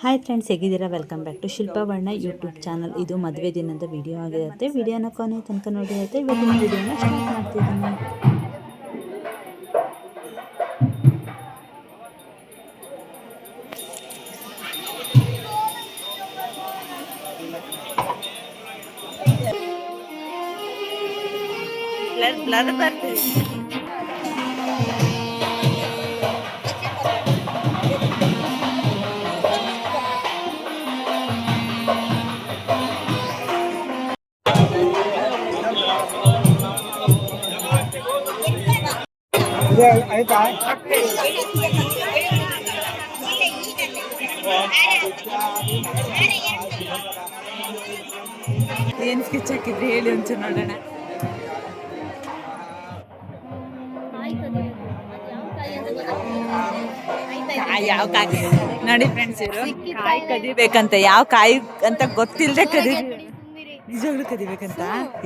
Hi friends, ಹೇಗಿದ್ದೀರಾ? Welcome back to Shilpa ವರ್ಣ YouTube channel. ಇದು ಮದುವೆ ದಿನದ ವಿಡಿಯೋ ಆಗಿರುತ್ತೆ. ವಿಡಿಯೋನ ಕೊನೆ ತನಕ ನೋಡಿರುತ್ತೆ. ಇವತ್ತಿನ ವಿಡಿಯೋನ ಸ್ಟಾರ್ಟ್ ಮಾಡ್ತಿದ್ದೀನಿ. ಬ್ಲರ್ ಬರ್ತೀವಿ. ಏನು ಸ್ಕೆಚ್ ಹಾಕಿದ್ರಿ ಹೇಳಿ ಒಂಚೂರು ನೋಡೋಣ. ಯಾವ ಕಾಯಿ ನೋಡಿ ಫ್ರೆಂಡ್ಸ್, ಇವರು ಕಾಯಿ ಕದಿಬೇಕಂತ. ಯಾವ ಕಾಯಿ ಅಂತ ಗೊತ್ತಿಲ್ಲದೆ ನಿಜವಾಗ್ಲೂ ಕದಿಬೇಕಂತ.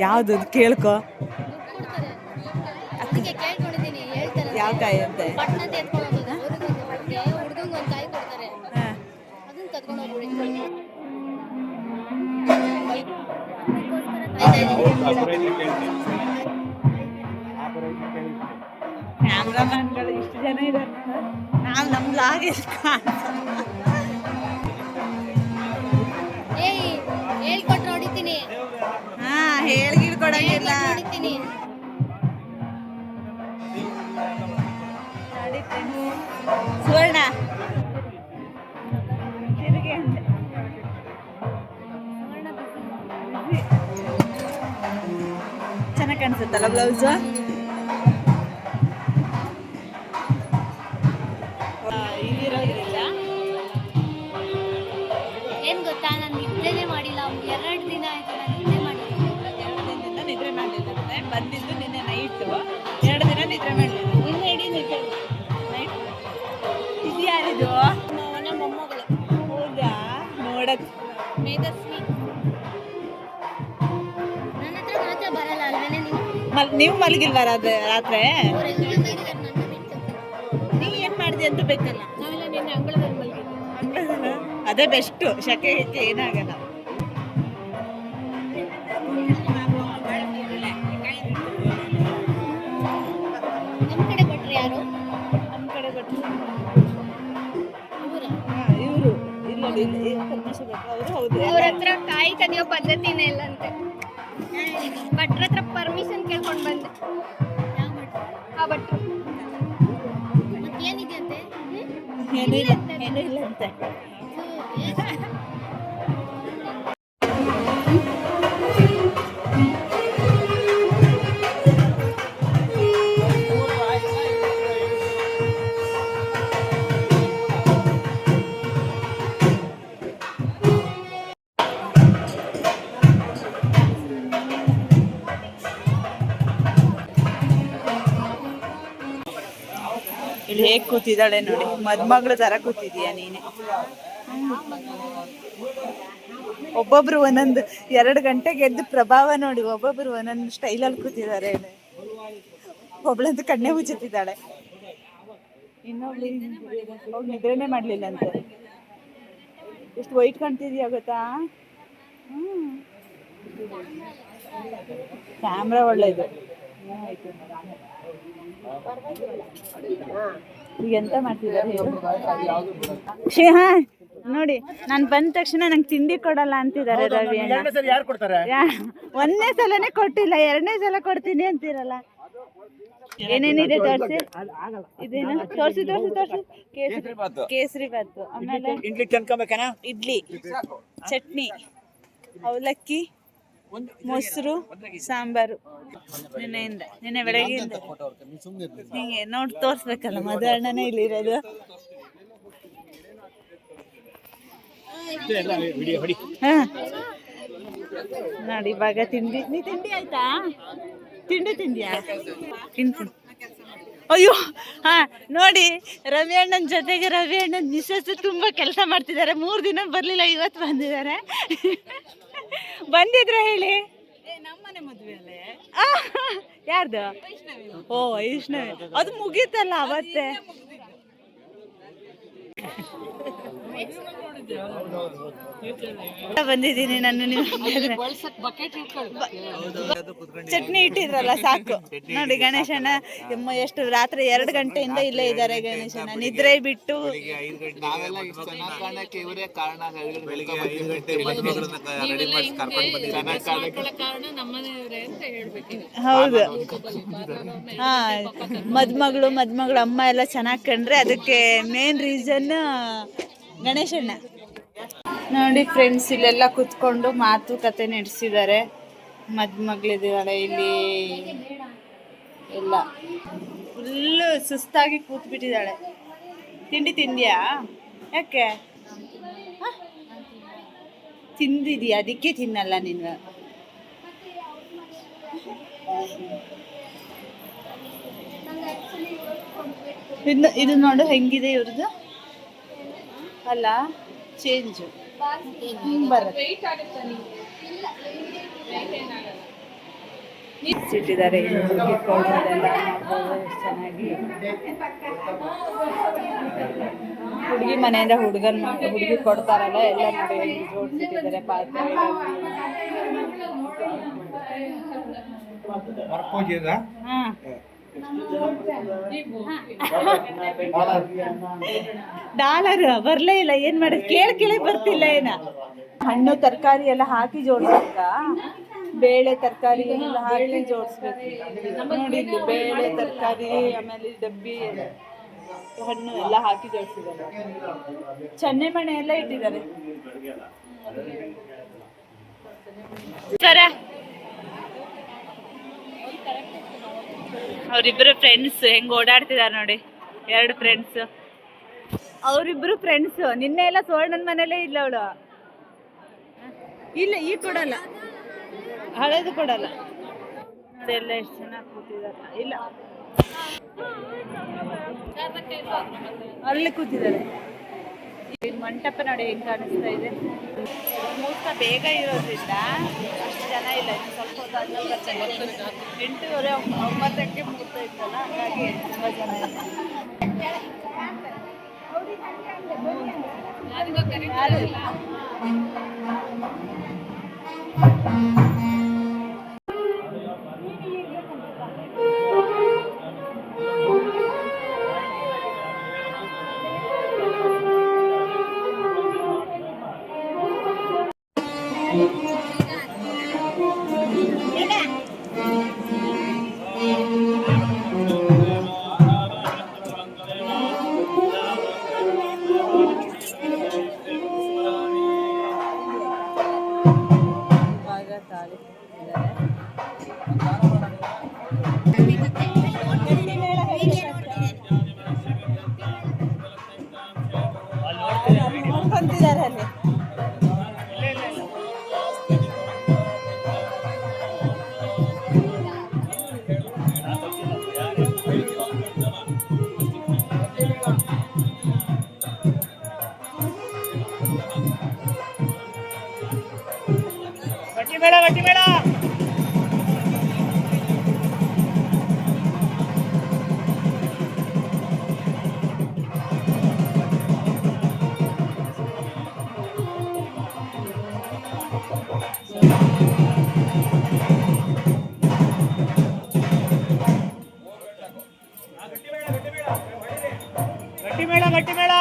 ಯಾವ್ದು ಕೇಳ್ಕೊ. ಯಾವ ಕಾಯಿ ಅಂತ ಕ್ಯಾಮ್ರಾಮನ್ಗಳು ಇಷ್ಟು ಜನ ಇದ್ದಾರೆ. ನಾವು ನಮ್ದು ಹಾಗೆ ಹೇಳ್ಕೊಟ್ಟು ನೋಡಿದ್ದೀನಿ. ಹಾ, ಹೇಳ್ಕೊಡಂಗಿಲ್ಲ. ಸುವರ್ಣ ಚೆನ್ನಾಗಿ ಕಾಣಿಸುತ್ತಲ್ಲ ಬ್ಲೌಸ್. ಏನ್ ಗೊತ್ತಾ, ನಾನು ನಿದ್ರೆನೇ ಮಾಡಿಲ್ಲ. 2 ದಿನ ಆಯ್ತು ನಾನು ನಿದ್ದೆ ಮಾಡಿಲ್ಲ. 2 ದಿನದಿಂದ ನಿದ್ರೆ ಮಾಡಲಿಲ್ಲ. ಬಂದಿದ್ದು ನಿನ್ನೆ ನೈಟು. 2 ದಿನ ನಿದ್ರೆ ಮಾಡಲಿಲ್ಲ. ನಿನ್ನೆ ಇಡೀ ನಿದ್ರೆ ನೈಟ್. ಇದು ಯಾರಿದು? ನಮ್ಮ ಮೊಮ್ಮಗಳು. ಹೌದಾ? ನೋಡಕ್ ಮೇಧಸ್ವಿ. ನನ್ನ ಹತ್ರ ಮಾತ್ರ ಬರಲ್ಲ ಅಲ್ವೇನೆ ನೀವು? ನೀವು ಮಲಗಿಲ್ವ ರಾತ್ರಿ? ಅವರೆಲ್ಲ ಮಲಗಿದ್ದಾರೆ ನನ್ನ ಬಿಟ್ಟು. ನೀವು ಏನ್ ಮಾಡಿದೆ ಅಂತ ಬೇಕಲ್ಲ. ನಾವೆಲ್ಲ ನಿನ್ನೆ ಅಂಗಳದಲ್ಲಿ ಮಲಗಿದ್ವಿ. ಅದೇ ಬೆಸ್ಟ್. ಶಕೆ ಏನಾಗಲ್ಲ. ನಮ್ಮ ಕಡೆ ಭಟ್ರು ಯಾರು? ನಮ್ಮ ಕಡೆ ಭಟ್ರು ಇವರು. ಹೌದು. ಅವ್ರ ಹತ್ರ ಕಾಯಿ ಕದಿಯೋ ಪದ್ಧತಿನೇ ಇಲ್ಲಂತೆ. ಭಟ್ರ ಹತ್ರ ಪರ್ಮಿಷನ್ ಕೇಳ್ಕೊಂಡು ಬಂದೆ. ಆ ಭಟ್ರು ಮತ್ತೇನಿದೆ ಅಂತೆ? ಏನೂ ಇಲ್ಲ ಅಂತೆ. ಇಲ್ಲಿ ಹೇಗೆ ಕೂತಿದ್ದಾಳೆ ನೋಡಿ, ಮದ್ಮಗಳ ತರ ಕೂತಿದೀಯ ನೀನೆ. ಒಬ್ಬೊಬ್ರು ಒಂದೊಂದು 2 ಗಂಟೆಗೆ ಎದ್ದು ಪ್ರಭಾವ ನೋಡಿ. ಒಬ್ಬೊಬ್ರು ಒಂದೊಂದು ಸ್ಟೈಲಲ್ಲಿ ಕೂತಿದ್ದಾರೆ. ಒಬ್ಳಂತೂ ಕಣ್ಣೇ ಮುಚ್ಚುತ್ತಿದ್ದಾಳೆ. ಇನ್ನೊಬ್ಳು ಹೋಗಿ ನಿದ್ರೆನೇ ಮಾಡ್ಲಿಲ್ಲ ಅಂತ. ಎಷ್ಟು ವೈಟ್ ಕಾಣ್ತಿದ್ಯಾ ಗೊತ್ತಾ? ಕ್ಯಾಮ್ರಾ ಒಳ್ಳೇದು. ಈಗ ಎಂತ ಮಾಡ್ತಿದ್ದಾರೆ ಹಾ ನೋಡಿ, ನಾನು ಬಂದ ತಕ್ಷಣ ನಂಗೆ ತಿಂಡಿ ಕೊಡಲ್ಲ ಅಂತಿದ್ದಾರೆ ರವಿ ಅಣ್ಣ. ಒಂದನೇ ಸಲನೇ ಕೊಟ್ಟಿಲ್ಲ, 2ನೇ ಸಲ ಕೊಡ್ತೀನಿ ಅಂತಿರಲ್ಲ. ಏನೇನಿದೆ ತೋರಿಸಿ. ಇದೇನು ತೋರಿಸಿ. ಕೇಸರಿ ಬಾತು, ಆಮೇಲೆ ಇಡ್ಲಿ, ಚಟ್ನಿ, ಅವಲಕ್ಕಿ, ಮೊಸರು, ಸಾಂಬಾರು. ನಿನ್ನೆ ಬೆಳಗ್ಗೆಯಿಂದ ಹಿಂಗೆ ನೋಡಿ ತೋರಿಸ್ಬೇಕಲ್ಲ. ಮದುವೆ ಅಣ್ಣನೇ ಇಲ್ಲಿರೋದು. ಹಾ ನೋಡಿ, ಇವಾಗ ತಿಂಡಿ. ನೀ ತಿಂಡಿ ಆಯ್ತಾ? ತಿಂಡಿಯಾ? ತಿಂತೀನಿ. ಅಯ್ಯೋ ಹಾ ನೋಡಿ, ರವಿ ಅಣ್ಣನ ಜೊತೆಗೆ ರವಿ ಅಣ್ಣನ ಮಿಸ್ಸಸ್ ತುಂಬಾ ಕೆಲಸ ಮಾಡ್ತಿದ್ದಾರೆ. 3 ದಿನ ಬರ್ಲಿಲ್ಲ, ಇವತ್ತು ಬಂದಿದ್ದಾರೆ. ಬಂದಿದ್ರೆ ಹೇಳಿ. ನಮ್ಮನೆ ಮದುವೆ ಅಲ್ಲೇ. ಯಾರ್ದು? ಓ, ವೈಷ್ಣವಿ. ಅದು ಮುಗೀತಲ್ಲ ಅವತ್ತೇ. ಬಂದಿದ್ದೀನಿ ನಾನು. ನೀವು ಚಟ್ನಿ ಇಟ್ಟಿದ್ರಲ್ಲ ಸಾಕು ನೋಡಿ. ಗಣೇಶನ ಎಷ್ಟು ರಾತ್ರಿ 2 ಗಂಟೆಯಿಂದ ಇಲ್ಲೇ ಇದ್ದಾರೆ. ಗಣೇಶನ ನಿದ್ರೆ ಬಿಟ್ಟು ಹೌದು. ಹಾ, ಮದ್ಮಗಳು ಅಮ್ಮ ಎಲ್ಲ ಚೆನ್ನಾಗಿ ಕಂಡ್ರೆ ಅದಕ್ಕೆ ಮೇನ್ ರೀಸನ್ ಗಣೇಶಣ್ಣ. ನೋಡಿ ಫ್ರೆಂಡ್ಸ್, ಇಲ್ಲೆಲ್ಲ ಕುತ್ಕೊಂಡು ಮಾತುಕತೆ ನಡೆಸಿದ್ದಾರೆ. ಮದ್ಮಗಳಿದ್ದಾಳೆ ಇಲ್ಲಿ ಎಲ್ಲ. ಫುಲ್ಲು ಸುಸ್ತಾಗಿ ಕೂತ್ಬಿಟ್ಟಿದ್ದಾಳೆ. ತಿಂಡಿ ತಿಂದ್ಯಾ? ಯಾಕೆ ತಿಂದಿದ್ಯಾ? ಅದಕ್ಕೆ ತಿನ್ನಲ್ಲ ನೀನು. ಇದು ನೋಡು ಹೆಂಗಿದೆ ಇವ್ರದ್ದು ಅಲ್ಲ, ಚೇಂಜ್ ಬರುತ್ತೆ. ಇಟ್ಟಿದ್ದಾರೆ ಚೆನ್ನಾಗಿ. ಹುಡುಗಿ ಮನೆಯಿಂದ ಹುಡುಗಿ ಕೊಡ್ತಾರಲ್ಲ ಎಲ್ಲ ನೋಡಿ ಹೆಂಗೆ ಜೋಡಿಸಿಟ್ಟಿದ್ದಾರೆ ಪಾತ್ರೆ. ಡಾಲರ್ ಬರ್ಲೇ ಇಲ್ಲ. ಏನ್ ಮಾಡೋದು, ಕೇಳಿ ಬರ್ತಿಲ್ಲ. ಏನ ಹಣ್ಣು ತರಕಾರಿ ಎಲ್ಲ ಹಾಕಿ ಜೋಡಿಸ್ಬೇಕ? ಬೇಳೆ ತರಕಾರಿ ಎಲ್ಲ ಹಾಕಿ ಜೋಡಿಸ್ಬೇಕು ನೋಡಿ. ಇಲ್ಲಿ ಬೇಳೆ ತರಕಾರಿ ಆಮೇಲೆ ಡಬ್ಬಿ ಹಣ್ಣು ಎಲ್ಲ ಹಾಕಿ ಜೋಡಿಸಿದ್ದಾರೆ. ಚನ್ನೆ ಮಣೆ ಎಲ್ಲ ಇಟ್ಟಿದ್ದಾರೆ. ಅವರಿಬ್ಬರು ಫ್ರೆಂಡ್ಸ್ ಹೆಂಗ್ ಓಡಾಡ್ತಿದಾರೆ ನೋಡಿ. 2 ಫ್ರೆಂಡ್ಸ್, ಅವರಿಬ್ರು ಫ್ರೆಂಡ್ಸ್. ನಿನ್ನೆ ಎಲ್ಲ ಸುವರ್ಣನ್ ಮನೇಲೇ ಇಲ್ಲ ಅವಳು. ಇಲ್ಲ, ಈ ಕೊಡಲ್ಲ, ಹಳೇದು ಕೊಡಲ್ಲ. ಅದೆಲ್ಲ ಎಷ್ಟು ಚೆನ್ನಾಗಿ ಕೂತಿದ್ದಾರೆ. ಇಲ್ಲ, ಅಲ್ಲಿ ಕೂತಿದ್ದಾರೆ. ಮಂಟಪ ನೋಡಿ ಹೆಂಗ್ ಕಾಣಿಸ್ತಾ ಇದೆ. ಮುಹೂರ್ತ ಬೇಗ ಇರೋದ್ರಿಂದ ಅಷ್ಟು ಜನ ಇಲ್ಲ. ಇನ್ನು ಸ್ವಲ್ಪ ಹೊತ್ತು 8:30 9ಕ್ಕೆ ಮುಹೂರ್ತ ಇತ್ತಲ್ಲ, ಹಾಗಾಗಿ ತುಂಬ ಜನ ಇಲ್ಲ. ನೋಡ್ಕೊಂತಿದ್ದಾರೆ ಅಲ್ಲಿ. ಗಟ್ಟಿ ಬೇಡ. ಗಟ್ಟಿ ಮೇಳ.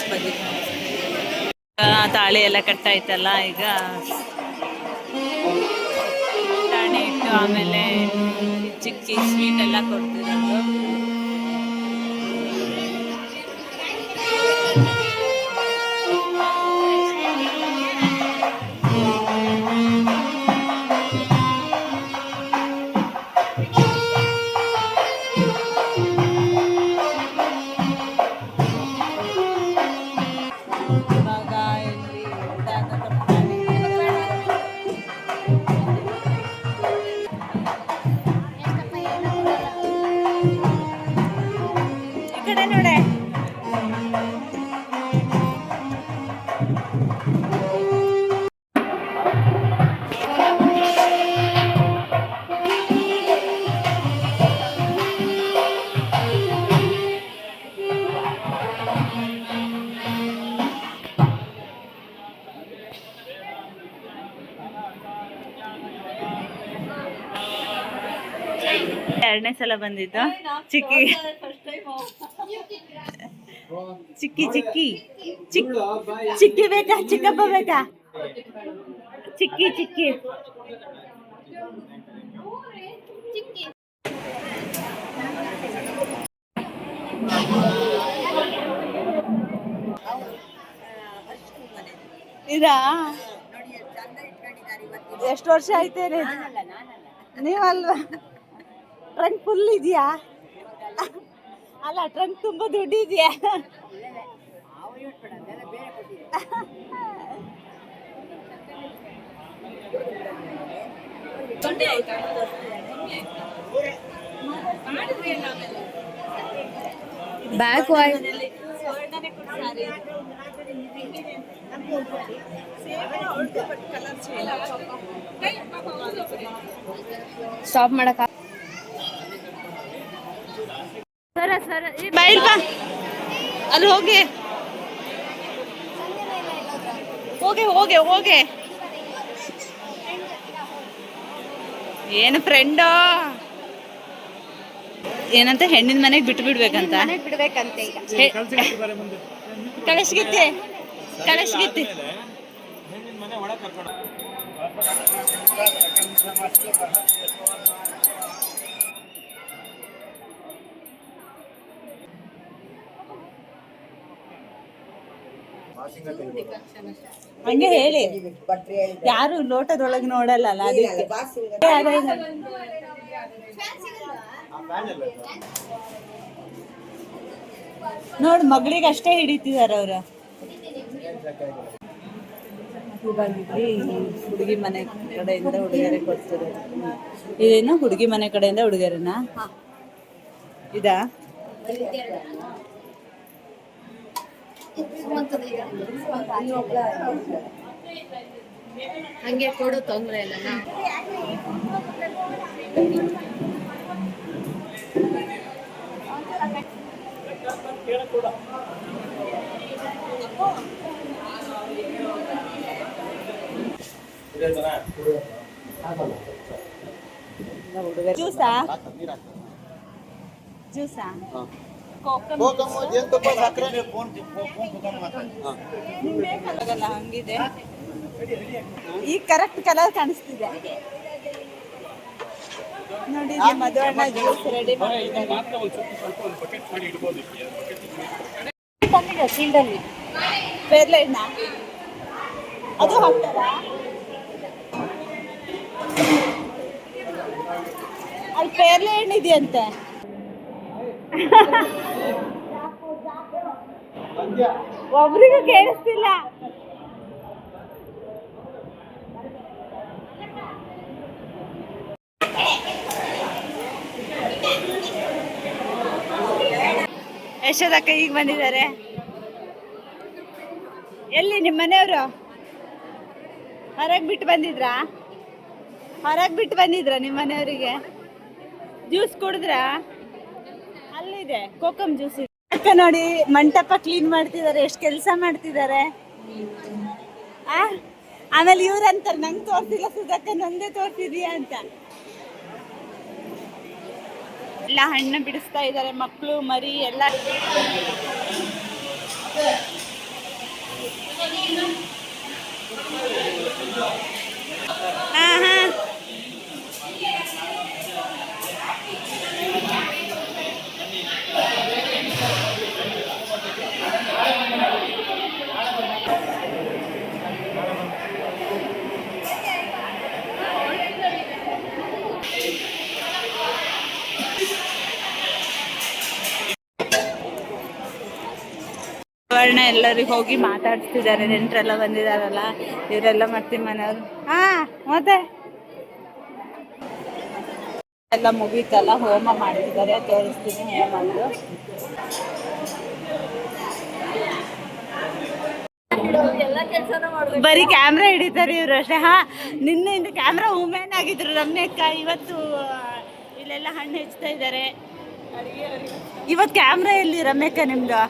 ಮಂಟಪದಲ್ಲಿ ತಾಳಿ ಎಲ್ಲ ಕಟ್ಟಾಯ್ತಲ್ಲ. ಈಗ ತಾಳಿ ಇಟ್ಟು ಆಮೇಲೆ ಚಿಕ್ಕಿ ಸ್ವೀಟ್ ಎಲ್ಲ ಕೊಡ್ತಿರೋದು. ಇವಾಗ ಇಲ್ಲಿ ಊಟ ಅನ್ನೋದು ಮಾಡಿ ಈ ಕಡೆ ನೋಡೆ. ಎರಡನೇ ಸಲ ಬಂದಿದ್ದು ಚಿಕ್ಕಿ ಚಿಕ್ಕಿ ಚಿಕ್ಕಿ ಚಿಕ್ಕಿ ಬೇಕಾ ಚಿಕ್ಕಪ್ಪ ಬೇಕಾ? ಚಿಕ್ಕಿ ಚಿಕ್ಕಿ ಇದಾ? ಎಷ್ಟು ವರ್ಷ ಆಯ್ತೇನೆ? ನೀವಲ್ವಾ? ಟ್ರಂಕ್ ಫುಲ್ ಇದೆಯಾ? ಅಲ್ಲ, ಟ್ರಂಕ್ ತುಂಬ ದುಡ್ಡು ಇದೆಯಾ? ಬ್ಯಾಗ್ ಸ್ಟಾಪ್ ಮಾಡಕ ಸರ ಸರ ಬೈಲ್ ಬಾ, ಅಲ್ಲಿ ಹೋಗಿ ಹೋಗಿ ಹೋಗಿ ಹೋಗಿ. ಏನು ಫ್ರೆಂಡು ಏನಂತ ಹೆಣ್ಣಿನ ಮನೆಗೆ ಬಿಟ್ಟು ಬಿಡ್ಬೇಕಂತ. ಬಿಡ್ಬೇಕಂತೆ ಈಗ. ಕಳಿಸ್ಗಿತ್ತಿ ಕಳಿಸ್ಗಿತ್ತಿ. ಹಂಗೆ ಹೇಳಿ, ಯಾರು ಲೋಟದೊಳಗೆ ನೋಡಲ್ಲ ಅದಕ್ಕೆ. ನೋಡು, ಮಗಳಿಗೆ ಅಷ್ಟೇ ಹಿಡಿತಿದಾರ ಅವ್ರು. ಇವಾಗಿಲ್ಲಿ ಹುಡುಗಿ ಮನೆ ಕಡೆಯಿಂದ ಉಡುಗೊರೆ ಕೊಡ್ತಾರೆ. ಇದೇನು ಹುಡುಗಿ ಮನೆ ಕಡೆಯಿಂದ ಉಡುಗೊರೆನಾ? ಇದಾ? ಹಂಗೆ ಕೊಡು, ತೊಂದ್ರೆ ಇಲ್ಲ. ಜ್ಯೂಸಾ? ಜ್ಯೂಸಾ? ಹಂಗಿದೆ. ಈಗ ಕರೆಕ್ಟ್ ಕಲರ್ ಕಾಣಿಸ್ತಿದೆ ನೋಡಿ. ಮದುವಣ್ಣ ಜ್ಯೂಸ್ ರೆಡಿ ಫೀಲ್ಡಲ್ಲಿ ಪೇರ್ಲೈನ ಅದು ಹಾಕ್ತಾರಾ? ಅಲ್ಲಿ ಪೇರ್ಲೆ ಹಣ್ಣಿದೆಯಂತೆ. ಒಬ್ರಿಗೂ ಕೇಳಿಸ್ತಿಲ್ಲ. ಯಶೋದಕ್ಕ ಈಗ ಬಂದಿದ್ದಾರೆ. ಎಲ್ಲಿ ನಿಮ್ಮ ಮನೆಯವರು? ಹೊರಗೆ ಬಿಟ್ಟು ಬಂದಿದ್ರಾ? ಹೊರಗೆ ಬಿಟ್ಟು ಬಂದಿದ್ರಾ ನಿಮ್ಮ ಮನೆಯವರಿಗೆ? ಜ್ಯೂಸ್ ಕುಡಿದ್ರಾ? ಅಲ್ಲಿದೆ ಕೋಕಮ್ ಜ್ಯೂಸ್ ಇದೆ. ಅಕ್ಕ ನೋಡಿ, ಮಂಟಪ ಕ್ಲೀನ್ ಮಾಡ್ತಿದ್ದಾರೆ, ಎಷ್ಟು ಕೆಲಸ ಮಾಡ್ತಿದ್ದಾರೆ. ಆಮೇಲೆ ಇವ್ರಂತಾರೆ, ನಂಗೆ ತೋರಿಸಿಲ್ಲ ಸುಧಾಕ, ನಂದೇ ತೋರಿಸಿದೀಯಾ ಅಂತ. ಎಲ್ಲ ಹಣ್ಣು ಬಿಡಿಸ್ತಾ ಇದ್ದಾರೆ, ಮಕ್ಕಳು ಮರಿ ಎಲ್ಲ. ಹಾ ಹಾ ವರ್ಣ ಎಲ್ಲರಿಗೂ ಹೋಗಿ ಮಾತಾಡ್ತಿದ್ದಾರೆ. ನೆಂಟರೆಲ್ಲ ಬಂದಿದಾರಲ್ಲ, ಇವರೆಲ್ಲ ಮತ್ತೆ ಮನೆಯವರು. ಹಾ ಮತ್ತೆ ಎಲ್ಲ ಮುಗೀತಲ್ಲ, ಹೋಮ ಮಾಡ್ತಿದ್ದಾರೆ, ತೋರಿಸ್ತೀನಿ ಹೋಮಂದು. ಬರೀ ಕ್ಯಾಮ್ರಾ ಹಿಡಿತಾರೆ ಇವರು ಅಷ್ಟೇ. ಹಾ, ನಿನ್ನೆಯಿಂದ ಕ್ಯಾಮ್ರಾ ವುಮೆನ್ ಆಗಿದ್ರು ರಮ್ಯಕ್ಕ. ಇವತ್ತು ಇಲ್ಲೆಲ್ಲ ಹಣ್ಣು ಹೆಚ್ಚುತ್ತಾ ಇದ್ದಾರೆ. ಇವತ್ತು ಕ್ಯಾಮ್ರಾ ಎಲ್ಲಿ ರಮ್ಯಕ್ಕ ನಿಮ್ದು?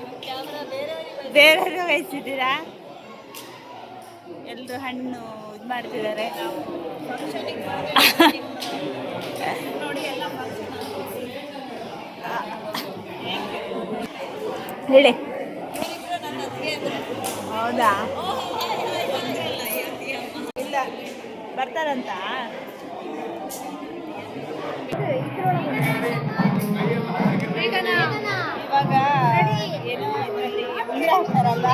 ಬೇರೆಯವ್ರಿಗೆ ವಹಿಸಿದ್ದೀರಾ? ಎಲ್ಲರೂ ಹಣ್ಣು ಇದು ಮಾಡ್ತಿದ್ದಾರೆ. ಹೇಳಿ. ಹೌದಾ? ಇಲ್ಲ, ಬರ್ತಾರಂತ. ಇವಾಗ ಏನೋ ಇದರಲ್ಲಿ ಉಂಗುರ ಹಾಕ್ತಾರಲ್ಲ,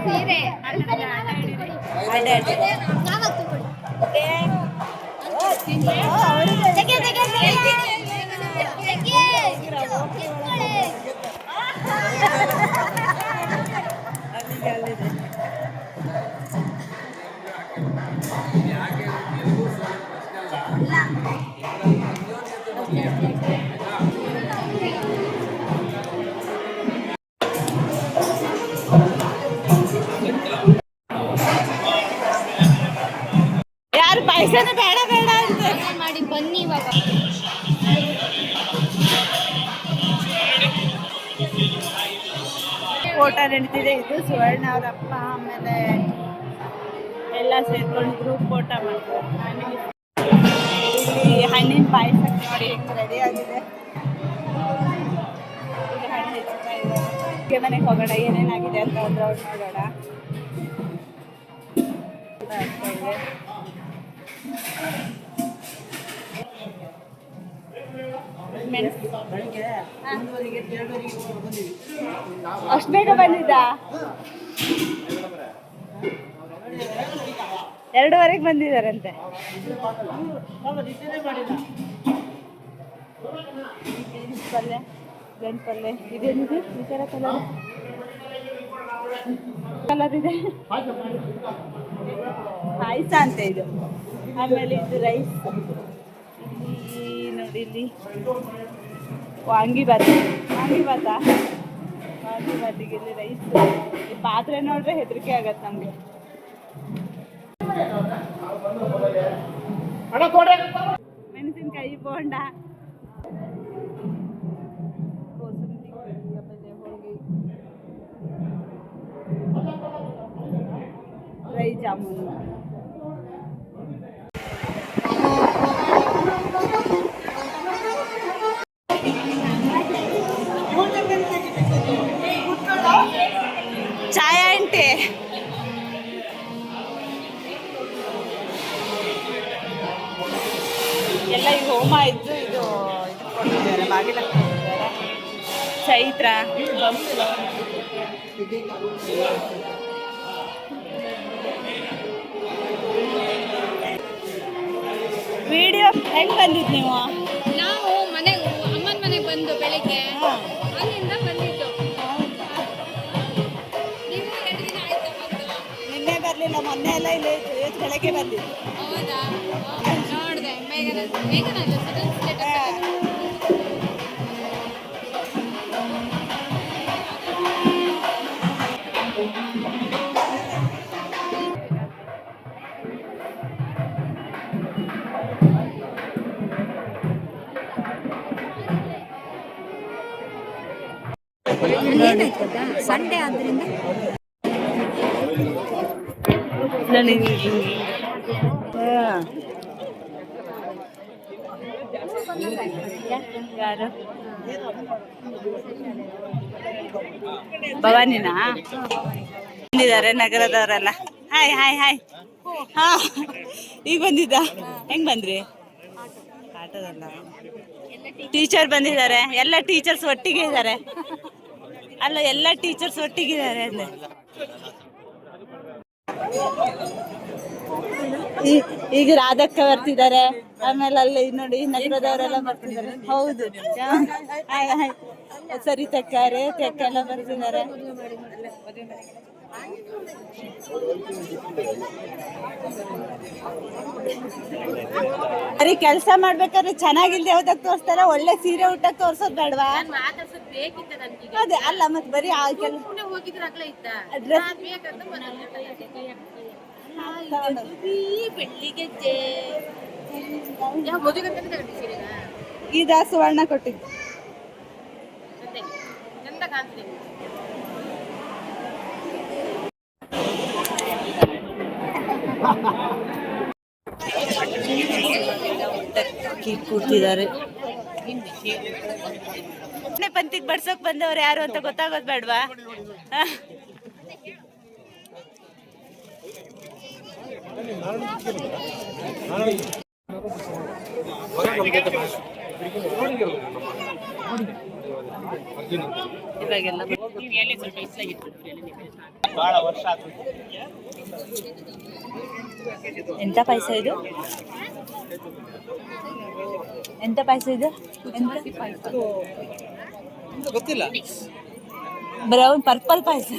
ಸೀರೆ ಯಾರು ಪಾಯಸನ ಬೇಡ ಬೇಡ ಅಂತ ಮಾಡಿ ಬನ್ನಿ ಇವಾಗ. ಫೋಟೋ ನಡೀತಿದೆ. ಇದು ಸುವರ್ಣ ಅವ್ರ ಅಪ್ಪ, ಆಮೇಲೆ ಎಲ್ಲ ಸೇರ್ಕೊಂಡು ಗ್ರೂಪ್ ಫೋಟೋ ಮಾಡ್ತಾರೆ. ಇಲ್ಲಿ ಹಣ್ಣಿನ ಪಾಯಸ ನೋಡಿ ಹೆಂಗೆ ರೆಡಿ ಆಗಿದೆ. ಈಗ ಹಣ್ಣು ಹೆಚ್ಚುತ್ತಾ ಇದೆ. ಅಡುಗೆ ಮನೆಗೆ ಹೋಗೋಣ, ಏನೇನಾಗಿದೆ ಅಂತ ಒಂದು ರೌಂಡ್ ನೋಡೋಣ. ಆಗ್ತಾ ಇದೆ. ಅಷ್ಟು ಬೇಗ ಬಂದಿದ್ದ? 2:30ಗೆ ಬಂದಿದ್ದಾರಂತೆ. ಪಲ್ಯ, ಗಂಟು ಪಲ್ಯ. ಇದೇನಿದೆ ಈ ಥರ ಕಲರ್ ಇದೆ? ಪಾಯಸ ಅಂತ ಇದು. ಆಮೇಲೆ ಇದು ರೈಸ್. ಇಲ್ಲಿ ನೋಡಿ, ಇಲ್ಲಿ ವಾಂಗಿಬಾತ್. ವಾಂಗಿಬಾತಿಗೆ ಇಲ್ಲಿ ರೈಸ್. ಈ ಪಾತ್ರೆ ನೋಡ್ರೆ ಹೆದರಿಕೆ ಆಗತ್ತೆ ನಮಗೆ. ಮೆಣಸಿನ್ಕಾಯಿ, ಬೋಂಡ, ಕೋಸಂಬರಿ, ಆಮೇಲೆ ಹೋಳಿಗೆ, ಡ್ರೈ ಜಾಮೂನು. ಚಾಯ ಅಂಟೆ. ಎಲ್ಲ ಈಗ ಹೋಮ ಇದ್ದು ಇದು ಕೊಟ್ಟಿದ್ದಾರೆ, ಬಾಗಿಲ ಕೊಟ್ಟಿದ್ದಾರೆ. ಚೈತ್ರ ವಿಡಿಯೋ ಹೆಂಗೆ ಬಂದಿದ್ದು ನೀವು? ನಾವು ಮನೆಗೆ ಅಮ್ಮನ ಮನೆಗೆ ಬಂದು ಬೆಳಿಗ್ಗೆ ಅಲ್ಲಿಂದ ಬಂದಿದ್ದು. ನೀವು 2 ದಿನ ಆಯ್ತಾ ಬಂದು? ನಿನ್ನೆ ಬರಲಿಲ್ಲ, ಮೊನ್ನೆ ಎಲ್ಲ ಇಲ್ಲಿ ಇವತ್ತು ಬೆಳಗ್ಗೆ ಬಂದಿದ್ದು. ಹೌದಾ? ನೋಡಿದೆ ಸಂಡೇ ಆದ್ರಿಂದ ಯಾರು ಭವಾನಿನಾ ಬಂದಿದ್ದಾರೆ ನಗರದವರೆಲ್ಲ. Hi hi hi. ಹಾ ಈಗ ಬಂದಿದ್ದ. ಹೆಂಗ್ ಬಂದ್ರಿ? ಆಟೋದಲ್ಲ. ಟೀಚರ್ ಬಂದಿದ್ದಾರೆ, ಎಲ್ಲ ಟೀಚರ್ಸ್ ಒಟ್ಟಿಗೆ ಇದ್ದಾರೆ. ಅಲ್ಲ, ಎಲ್ಲ ಟೀಚರ್ಸ್ ಒಟ್ಟಿಗಿದ್ದಾರೆ ಅಂದೆ. ಈಗ ರಾಧಕ್ಕ ಬರ್ತಿದ್ದಾರೆ, ಆಮೇಲೆ ಅಲ್ಲಿ ನೋಡಿ ನಗರದವರೆಲ್ಲ ಬರ್ತಿದ್ದಾರೆ. ಹೌದು, ಸರಿ ತೆಕ್ಕ ರೇತೆಕ್ಕ ಎಲ್ಲ ಬರ್ತಿದ್ದಾರೆ. ಬರೀ ಕೆಲಸ ಮಾಡ್ಬೇಕಾದ್ರೆ ಚೆನ್ನಾಗಿಲ್ದೆ ಯಾವ್ದಾಗ ತೋರಿಸ್ತಾರ, ಒಳ್ಳೆ ಸೀರೆ ಉಟ್ಟಕ್ ತೋರ್ಸೋದ್ ಬೇಡವಾ? ಅದೇ ಅಲ್ಲ, ಮತ್ ಬರೀ ಈಗ ಸುವರ್ಣ ಕೊಟ್ಟಿದ್ದು. ಕೂತಿದ್ದಾರೆ. ಪಂಕ್ತಿಗೆ ಬಡ್ಸೋಕ್ ಬಂದವ್ರು ಯಾರು ಅಂತ ಗೊತ್ತಾಗೋದ್ ಬೇಡ್ವಾ? ಇವಾಗೆಲ್ಲ ಎಂತ ಪಾಯಸ ಇದು? ಎಂತ ಪಾಯಸ ಇದು? ಗೊತ್ತಿಲ್ಲ. ಬ್ರೌನ್ ಪರ್ಪಲ್ ಪಾಯಸ.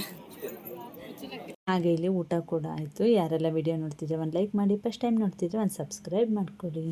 ಹಾಗೆ ಇಲ್ಲಿ ಊಟ ಕೂಡ ಆಯಿತು. ಯಾರೆಲ್ಲ ವಿಡಿಯೋ ನೋಡ್ತಿದ್ರೆ ಒಂದು ಲೈಕ್ ಮಾಡಿ, ಫಸ್ಟ್ ಟೈಮ್ ನೋಡ್ತಿದ್ರೆ ಒಂದು ಸಬ್ಸ್ಕ್ರೈಬ್ ಮಾಡ್ಕೊಳ್ಳಿ.